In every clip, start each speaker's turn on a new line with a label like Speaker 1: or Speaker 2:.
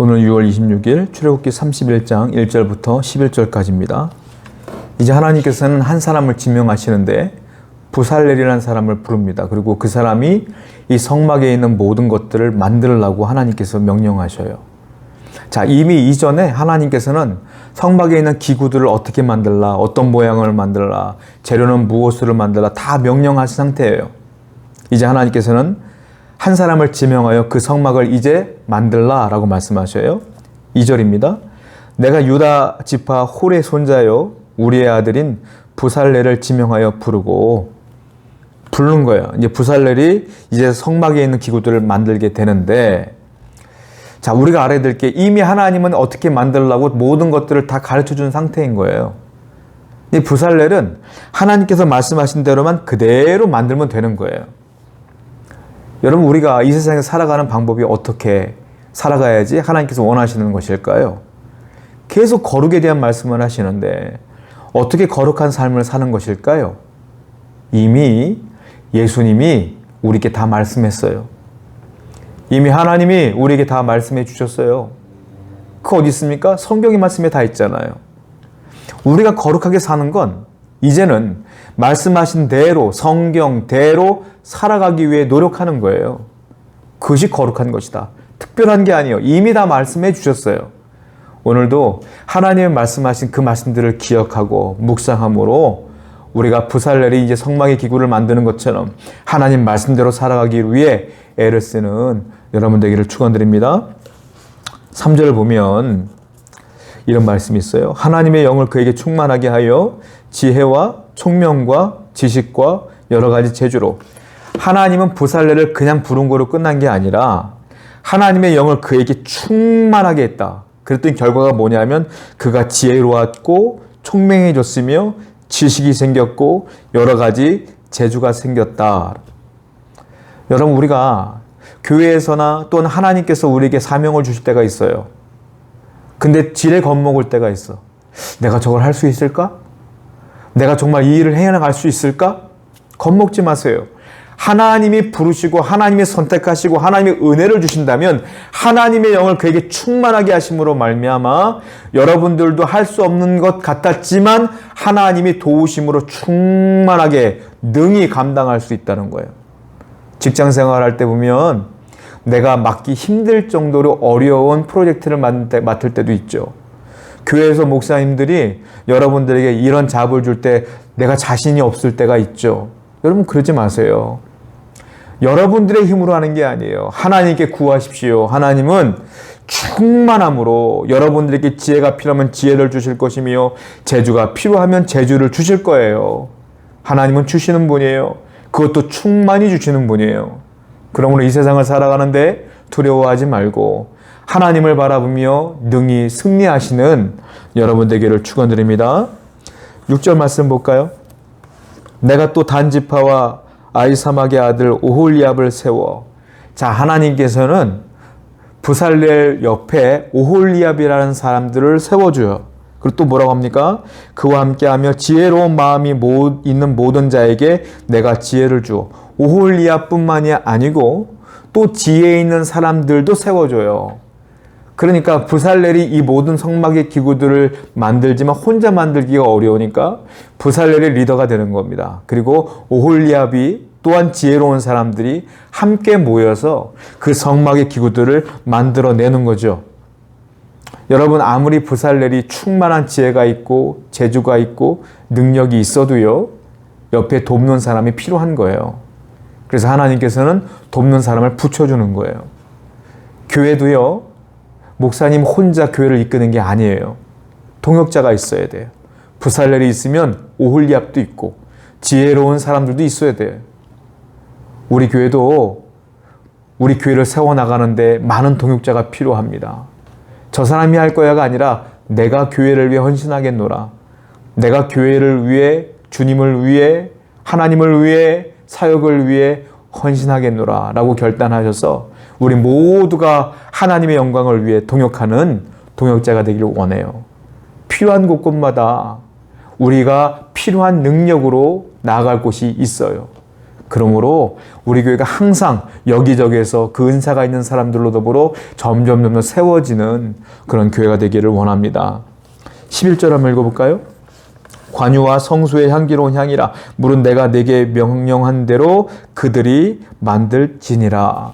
Speaker 1: 오늘 6월 26일 출애굽기 31장 1절부터 11절까지입니다. 이제 하나님께서는 한 사람을 지명하시는데 부살렐이라는 사람을 부릅니다. 그리고 그 사람이 이 성막에 있는 모든 것들을 만들라고 하나님께서 명령하셔요. 자, 이미 이전에 하나님께서는 성막에 있는 기구들을 어떻게 만들라, 어떤 모양을 만들라, 재료는 무엇으로 만들라 다 명령하신 상태예요. 이제 하나님께서는 한 사람을 지명하여 그 성막을 이제 만들라 라고 말씀하셔요. 2절입니다. 내가 유다 지파 홀의 손자요 우리의 아들인 부살렐을 지명하여 부른 거예요. 이제 부살렐이 이제 성막에 있는 기구들을 만들게 되는데, 자, 우리가 알아야 될 게 이미 하나님은 어떻게 만들라고 모든 것들을 다 가르쳐 준 상태인 거예요. 이 부살렐은 하나님께서 말씀하신 대로만 그대로 만들면 되는 거예요. 여러분, 우리가 이 세상에 살아가는 방법이 어떻게 살아가야지 하나님께서 원하시는 것일까요? 계속 거룩에 대한 말씀을 하시는데 어떻게 거룩한 삶을 사는 것일까요? 이미 예수님이 우리에게 다 말씀했어요. 이미 하나님이 우리에게 다 말씀해 주셨어요. 그 어디 있습니까? 성경의 말씀에 다 있잖아요. 우리가 거룩하게 사는 건 이제는 말씀하신 대로, 성경대로 살아가기 위해 노력하는 거예요. 그것이 거룩한 것이다. 특별한 게 아니에요. 이미 다 말씀해 주셨어요. 오늘도 하나님의 말씀하신 그 말씀들을 기억하고 묵상함으로 우리가 부살렐이 이제 성막의 기구를 만드는 것처럼 하나님 말씀대로 살아가기 위해 애를 쓰는 여러분 되기를 축원드립니다. 3절을 보면 이런 말씀이 있어요. 하나님의 영을 그에게 충만하게 하여 지혜와 총명과 지식과 여러 가지 재주로. 하나님은 부살렐을 그냥 부른 거로 끝난 게 아니라 하나님의 영을 그에게 충만하게 했다. 그랬더니 결과가 뭐냐면 그가 지혜로웠고 총명해졌으며 지식이 생겼고 여러 가지 재주가 생겼다. 여러분, 우리가 교회에서나 또는 하나님께서 우리에게 사명을 주실 때가 있어요. 근데 지레 겁먹을 때가 있어. 내가 저걸 할 수 있을까? 내가 정말 이 일을 해나갈 수 있을까? 겁먹지 마세요. 하나님이 부르시고 하나님이 선택하시고 하나님의 은혜를 주신다면 하나님의 영을 그에게 충만하게 하심으로 말미암아 여러분들도 할 수 없는 것 같았지만 하나님이 도우심으로 충만하게 능히 감당할 수 있다는 거예요. 직장 생활할 때 보면 내가 맡기 힘들 정도로 어려운 프로젝트를 맡을 때도 있죠. 교회에서 목사님들이 여러분들에게 이런 잡을 줄 때 내가 자신이 없을 때가 있죠. 여러분, 그러지 마세요. 여러분들의 힘으로 하는 게 아니에요. 하나님께 구하십시오. 하나님은 충만함으로 여러분들에게 지혜가 필요하면 지혜를 주실 것이며 재주가 필요하면 재주를 주실 거예요. 하나님은 주시는 분이에요. 그것도 충만히 주시는 분이에요. 그러므로 이 세상을 살아가는데 두려워하지 말고 하나님을 바라보며 능히 승리하시는 여러분 되기를 축원드립니다. 6절 말씀 볼까요? 내가 또 단 지파와 아히사막의 아들 오홀리압을 세워. 자, 하나님께서는 부살렐 옆에 오홀리압이라는 사람들을 세워줘요. 그리고 또 뭐라고 합니까? 그와 함께하며 지혜로운 마음이 있는 모든 자에게 내가 지혜를 주어. 오홀리압뿐만이 아니고 또 지혜 있는 사람들도 세워줘요. 그러니까 부살렐이 이 모든 성막의 기구들을 만들지만 혼자 만들기가 어려우니까 부살렐이 리더가 되는 겁니다. 그리고 오홀리압이 또한 지혜로운 사람들이 함께 모여서 그 성막의 기구들을 만들어내는 거죠. 여러분, 아무리 부살렐이 충만한 지혜가 있고 재주가 있고 능력이 있어도요, 옆에 돕는 사람이 필요한 거예요. 그래서 하나님께서는 돕는 사람을 붙여주는 거예요. 교회도요, 목사님 혼자 교회를 이끄는 게 아니에요. 동역자가 있어야 돼요. 부살렐이 있으면 오홀리압도 있고 지혜로운 사람들도 있어야 돼요. 우리 교회도 우리 교회를 세워나가는데 많은 동역자가 필요합니다. 저 사람이 할 거야가 아니라 내가 교회를 위해 헌신하겠노라. 내가 교회를 위해, 주님을 위해, 하나님을 위해, 사역을 위해 헌신하겠노라 라고 결단하셔서 우리 모두가 하나님의 영광을 위해 동역하는 동역자가 되기를 원해요. 필요한 곳곳마다 우리가 필요한 능력으로 나아갈 곳이 있어요. 그러므로 우리 교회가 항상 여기저기에서 그 은사가 있는 사람들로 더불어 점점 세워지는 그런 교회가 되기를 원합니다. 11절 한번 읽어볼까요? 관유와 성소의 향기로운 향이라 물은 내가 내게 명령한 대로 그들이 만들지니라.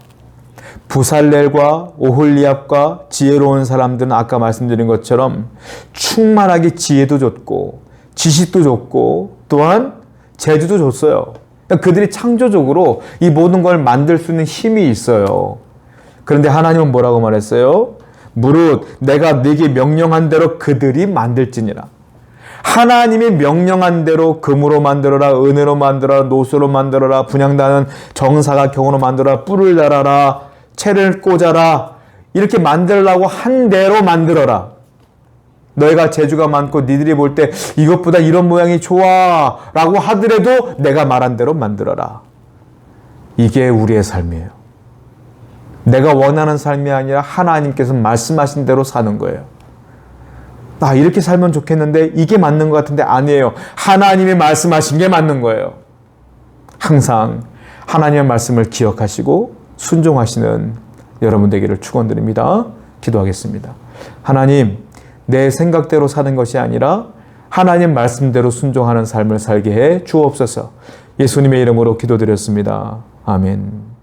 Speaker 1: 부살렐과 오홀리압과 지혜로운 사람들은 아까 말씀드린 것처럼 충만하게 지혜도 줬고 지식도 줬고 또한 재주도 줬어요. 그들이 창조적으로 이 모든 걸 만들 수 있는 힘이 있어요. 그런데 하나님은 뭐라고 말했어요? 무릇 내가 네게 명령한 대로 그들이 만들지니라. 하나님이 명령한 대로 금으로 만들어라, 은으로 만들어라, 노수로 만들어라, 분향단은 정사각형으로 만들어라, 뿔을 달아라, 채를 꽂아라, 이렇게 만들라고 한 대로 만들어라. 너희가 재주가 많고 니들이 볼 때 이것보다 이런 모양이 좋아 라고 하더라도 내가 말한 대로 만들어라. 이게 우리의 삶이에요. 내가 원하는 삶이 아니라 하나님께서 말씀하신 대로 사는 거예요. 이렇게 살면 좋겠는데 이게 맞는 것 같은데 아니에요. 하나님이 말씀하신 게 맞는 거예요. 항상 하나님의 말씀을 기억하시고 순종하시는 여러분 되기를 축원드립니다. 기도하겠습니다. 하나님, 내 생각대로 사는 것이 아니라 하나님 말씀대로 순종하는 삶을 살게 해 주옵소서. 예수님의 이름으로 기도드렸습니다. 아멘.